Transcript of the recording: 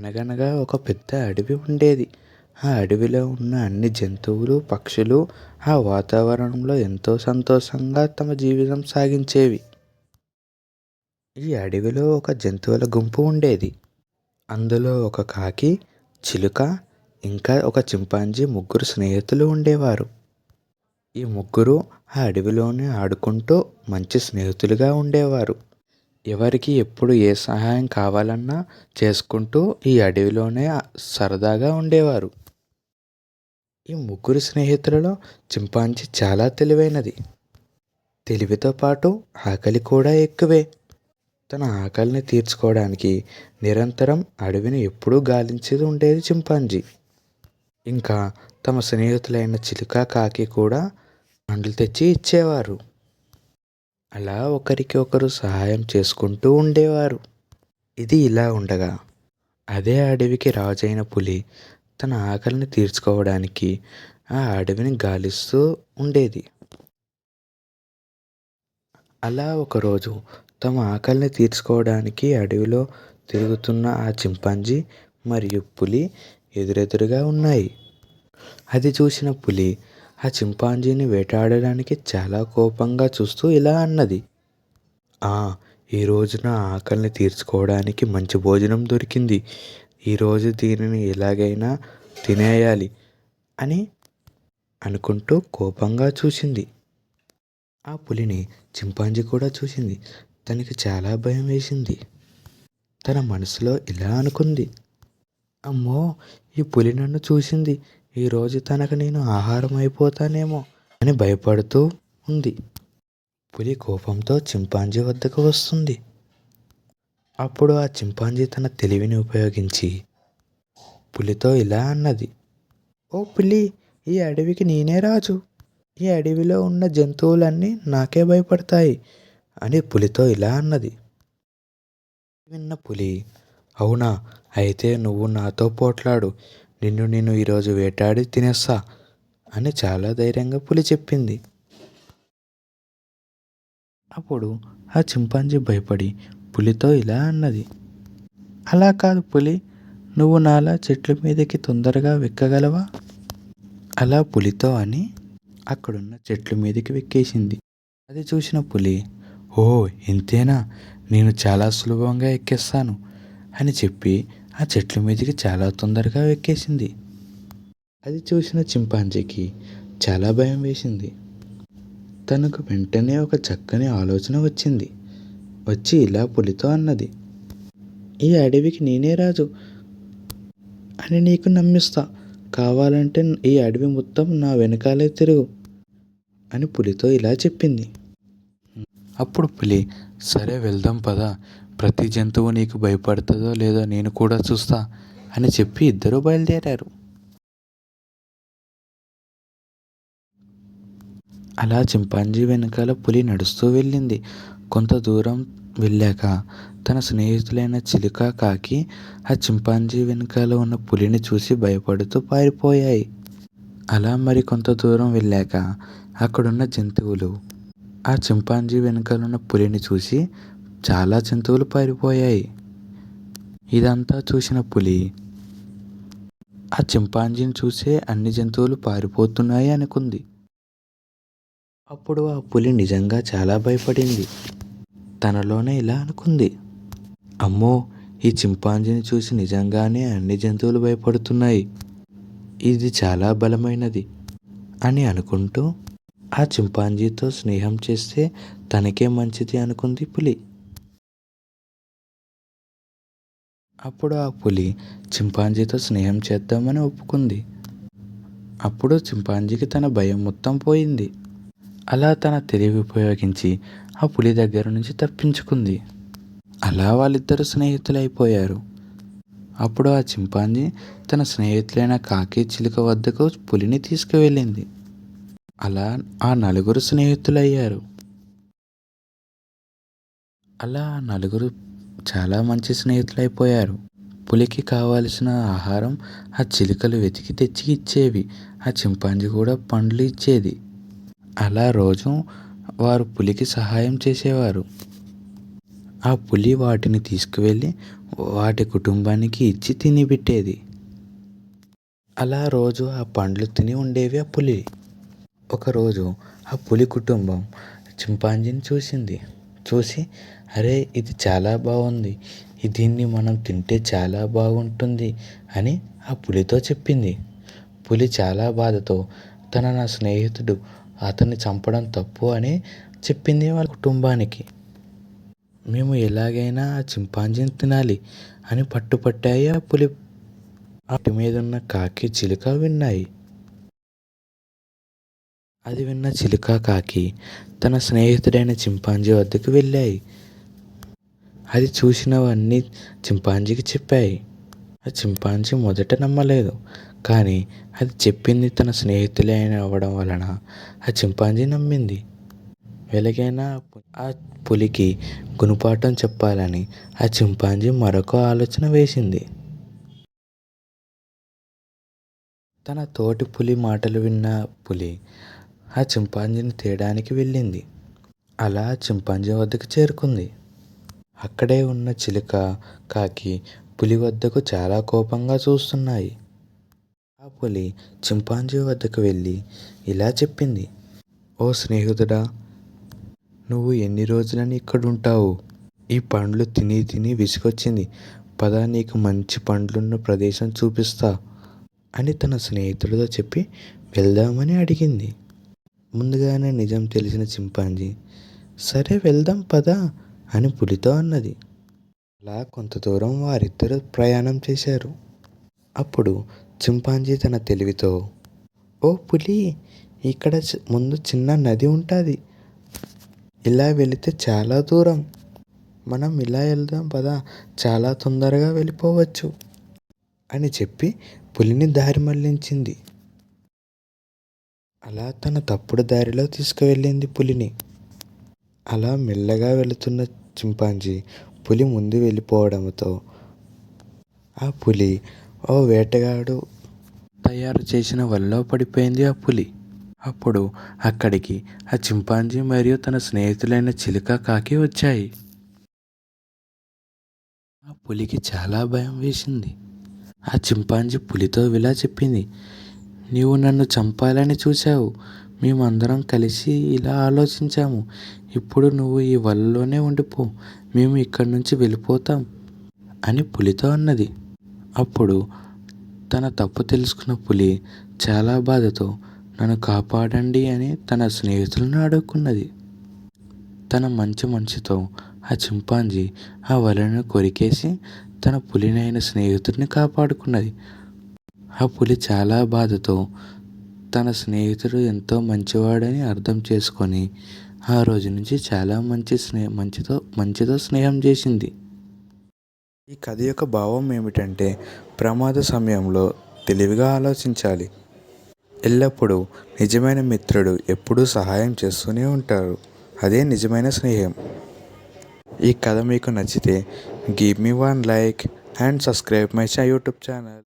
అనగనగా ఒక పెద్ద అడవి ఉండేది. ఆ అడవిలో ఉన్న అన్ని జంతువులు, పక్షులు ఆ వాతావరణంలో ఎంతో సంతోషంగా తమ జీవితం సాగించేవి. ఈ అడవిలో ఒక జంతువుల గుంపు ఉండేది. అందులో ఒక కాకి, చిలుక, ఇంకా ఒక చింపాంజీ ముగ్గురు స్నేహితులు ఉండేవారు. ఈ ముగ్గురు ఆ అడవిలోనే ఆడుకుంటూ మంచి స్నేహితులుగా ఉండేవారు. ఎవరికి ఎప్పుడు ఏ సహాయం కావాలన్నా చేసుకుంటూ ఈ అడవిలోనే సరదాగా ఉండేవారు. ఈ ముగ్గురు స్నేహితులలో చింపాంజీ చాలా తెలివైనది. తెలివితో పాటు ఆకలి కూడా ఎక్కువే. తన ఆకలిని తీర్చుకోవడానికి నిరంతరం అడవిని ఎప్పుడూ గాలించేది ఉండేది చింపాంజీ. ఇంకా తమ స్నేహితులైన చిలుక, కాకి కూడా పండ్లు తెచ్చి ఇచ్చేవారు. అలా ఒకరికి ఒకరు సహాయం చేసుకుంటూ ఉండేవారు. ఇది ఇలా ఉండగా అదే అడవికి రాజైన పులి తన ఆకలిని తీర్చుకోవడానికి ఆ అడవిని గాలిస్తూ ఉండేది. అలా ఒకరోజు తమ ఆకలిని తీర్చుకోవడానికి అడవిలో తిరుగుతున్న ఆ చింపాంజీ మరియు పులి ఎదురెదురుగా ఉన్నాయి. అది చూసిన పులి ఆ చింపాంజీని వేటాడడానికి చాలా కోపంగా చూస్తూ ఇలా అన్నది, "ఆ ఈరోజు నా ఆకలిని తీర్చుకోవడానికి మంచి భోజనం దొరికింది. ఈరోజు దీనిని ఎలాగైనా తినేయాలి" అని అనుకుంటూ కోపంగా చూసింది. ఆ పులిని చింపాంజీ కూడా చూసింది. తనకి చాలా భయం వేసింది. తన మనసులో ఇలా అనుకుంది, అమ్మో ఈ పులి నన్ను చూసింది. ఈరోజు తనకు నేను ఆహారం అయిపోతానేమో అని భయపడుతూ ఉంది. పులి కోపంతో చింపాంజీ వద్దకు వస్తుంది. అప్పుడు ఆ చింపాంజీ తన తెలివిని ఉపయోగించి పులితో ఇలా అన్నది, ఓ పులి, ఈ అడవికి నేనే రాజు. ఈ అడవిలో ఉన్న జంతువులన్నీ నాకే భయపడతాయి అని పులితో ఇలా అన్నది. విన్న పులి, అవునా, అయితే నువ్వు నాతో పోట్లాడు, నిన్ను నేను ఈరోజు వేటాడి తినేస్తా అని చాలా ధైర్యంగా పులి చెప్పింది. అప్పుడు ఆ చింపాంజీ భయపడి పులితో ఇలా అన్నది, అలా కాదు పులి, నువ్వు నాలా చెట్ల మీదకి తొందరగా ఎక్కగలవా? అలా పులితో అని అక్కడున్న చెట్ల మీదకి ఎక్కేసింది. అది చూసిన పులి, ఓ ఇంతేనా, నేను చాలా సులభంగా ఎక్కేస్తాను అని చెప్పి ఆ చెట్ల మీదకి చాలా తొందరగా ఎక్కేసింది. అది చూసిన చింపాంజీకి చాలా భయం వేసింది. తనకు వెంటనే ఒక చక్కని ఆలోచన వచ్చింది. వచ్చి ఇలా పులితో అన్నది, ఈ అడవికి నేనే రాజు అని నీకు నమ్మిస్తా. కావాలంటే ఈ అడవి మొత్తం నా వెనకాలే తిరుగు అని పులితో ఇలా చెప్పింది. అప్పుడు పులి, సరే వెళ్దాం పదా, ప్రతి జంతువు నీకు భయపడుతుందో లేదో నేను కూడా చూస్తా అని చెప్పి ఇద్దరూ బయలుదేరారు. అలా చింపాంజీ వెనకాల పులి నడుస్తూ వెళ్ళింది. కొంత దూరం వెళ్ళాక తన స్నేహితులైన చిలుక, కాకి ఆ చింపాంజీ వెనకాల ఉన్న పులిని చూసి భయపడుతూ పారిపోయాయి. అలా మరి కొంత దూరం వెళ్ళాక అక్కడున్న జంతువులు ఆ చింపాంజీ వెనకాల ఉన్న పులిని చూసి చాలా జంతువులు పారిపోయాయి. ఇదంతా చూసిన పులి ఆ చింపాంజీని చూసే అన్ని జంతువులు పారిపోతున్నాయి అనుకుంది. అప్పుడు ఆ పులి నిజంగా చాలా భయపడింది. తనలోనే ఇలా అనుకుంది, అమ్మో ఈ చింపాంజీని చూసి నిజంగానే అన్ని జంతువులు భయపడుతున్నాయి. ఇది చాలా బలమైనది అని అనుకుంటూ ఆ చింపాంజీతో స్నేహం చేస్తే తనకే మంచిది అనుకుంది పులి. అప్పుడు ఆ పులి చింపాంజీతో స్నేహం చేద్దామని ఒప్పుకుంది. అప్పుడు చింపాంజీకి తన భయం మొత్తం పోయింది. అలా తన తెలివి ఉపయోగించి ఆ పులి దగ్గర నుంచి తప్పించుకుంది. అలా వాళ్ళిద్దరు స్నేహితులైపోయారు. అప్పుడు ఆ చింపాంజీ తన స్నేహితులైన కాకి, చిలుక వద్దకు పులిని తీసుకువెళ్ళింది. అలా ఆ నలుగురు స్నేహితులయ్యారు. అలా ఆ నలుగురు చాలా మంచి స్నేహితులైపోయారు. పులికి కావలసిన ఆహారం ఆ చిలుకలు వెతికి తెచ్చి ఇచ్చేవి. ఆ చింపాంజీ కూడా పండ్లు ఇచ్చేది. అలా రోజు వారు పులికి సహాయం చేసేవారు. ఆ పులి వాటిని తీసుకువెళ్ళి వాటి కుటుంబానికి ఇచ్చి తినిపెట్టేది. అలా రోజు ఆ పండ్లు తిని ఉండేవి ఆ పులి. ఒకరోజు ఆ పులి కుటుంబం చింపాంజీని చూసి అరే ఇది చాలా బాగుంది, దీన్ని మనం తింటే చాలా బాగుంటుంది అని ఆ పులితో చెప్పింది. పులి చాలా బాధతో నా స్నేహితుడు అతన్ని చంపడం తప్పు అని చెప్పింది వాళ్ళ కుటుంబానికి. మేము ఎలాగైనా ఆ చింపాంజీని తినాలి అని పట్టుపట్టాయి ఆ పులి. వాటి మీద ఉన్న కాకి చిలుక విన్నాయి. అది విన్న చిలుక కాకి తన స్నేహితుడైన చింపాంజీ వద్దకు వెళ్ళాయి. అది చూసినవన్నీ చింపాంజీకి చెప్పాయి. ఆ చింపాంజీ మొదట నమ్మలేదు, కానీ అది చెప్పింది తన స్నేహితులే అవ్వడం వలన ఆ చింపాంజీ నమ్మింది. ఎలాగైనా ఆ పులికి గుణపాఠం చెప్పాలని ఆ చింపాంజీ మరొక ఆలోచన వేసింది. తన తోటి పులి మాటలు విన్న పులి ఆ చింపాంజీని తేడానికి వెళ్ళింది. అలా చింపాంజీ వద్దకు చేరుకుంది. అక్కడే ఉన్న చిలుక కాకి పులి వద్దకు చాలా కోపంగా చూస్తున్నాయి. ఆ పులి చింపాంజీ వద్దకు వెళ్ళి ఇలా చెప్పింది, ఓ స్నేహితుడా, నువ్వు ఎన్ని రోజులని ఇక్కడుంటావు? ఈ పండ్లు తిని తిని విసుగొచ్చింది. పద నీకు మంచి పండ్లున్న ప్రదేశం చూపిస్తా అని తన స్నేహితుడితో చెప్పి వెళ్దామని అడిగింది. ముందుగానే నిజం తెలిసిన చింపాంజీ సరే వెళ్దాం పద అని పులితో అన్నది. అలా కొంత దూరం వారిద్దరూ ప్రయాణం చేశారు. అప్పుడు చింపాంజీ తన తెలివితో, ఓ పులి, ఇక్కడ ముందు చిన్న నది ఉంటుంది, ఇలా వెళితే చాలా దూరం, మనం ఇలా వెళ్దాం పద, చాలా తొందరగా వెళ్ళిపోవచ్చు అని చెప్పి పులిని దారి మళ్లించింది. అలా తన తప్పుడు దారిలో తీసుకువెళ్ళింది పులిని. అలా మెల్లగా వెళుతున్న చింపాంజీ పులి ముందు వెళ్ళిపోవడంతో ఆ పులి ఓ వేటగాడు తయారు చేసిన వలలో పడిపోయింది ఆ పులి. అప్పుడు అక్కడికి ఆ చింపాంజీ మరియు తన స్నేహితులైన చిలుక కాకి వచ్చాయి. ఆ పులికి చాలా భయం వేసింది. ఆ చింపాంజీ పులితో ఇలా చెప్పింది, నీవు నన్ను చంపాలని చూశావు, మేమందరం కలిసి ఇలా ఆలోచించాము, ఇప్పుడు నువ్వు ఈ వలలోనే ఉండిపో, మేము ఇక్కడి నుంచి వెళ్ళిపోతాం అని పులితో అన్నది. అప్పుడు తన తప్పు తెలుసుకున్న పులి చాలా బాధతో నన్ను కాపాడండి అని తన స్నేహితులను అడుక్కున్నది. తన మంచి మనసుతో ఆ చింపాంజీ ఆ వలను కొరికేసి తన పులినైన స్నేహితుడిని కాపాడుకున్నది. ఆ పులి చాలా బాధతో తన స్నేహితుడు ఎంతో మంచివాడని అర్థం చేసుకొని ఆ రోజు నుంచి చాలా మంచితో స్నేహం చేసింది. ఈ కథ యొక్క భావం ఏమిటంటే, ప్రమాద సమయంలో తెలివిగా ఆలోచించాలి. ఎల్లప్పుడూ నిజమైన మిత్రుడు ఎప్పుడూ సహాయం చేస్తూనే ఉంటారు. అదే నిజమైన స్నేహం. ఈ కథ మీకు నచ్చితే give me 1 like and subscribe my YouTube channel.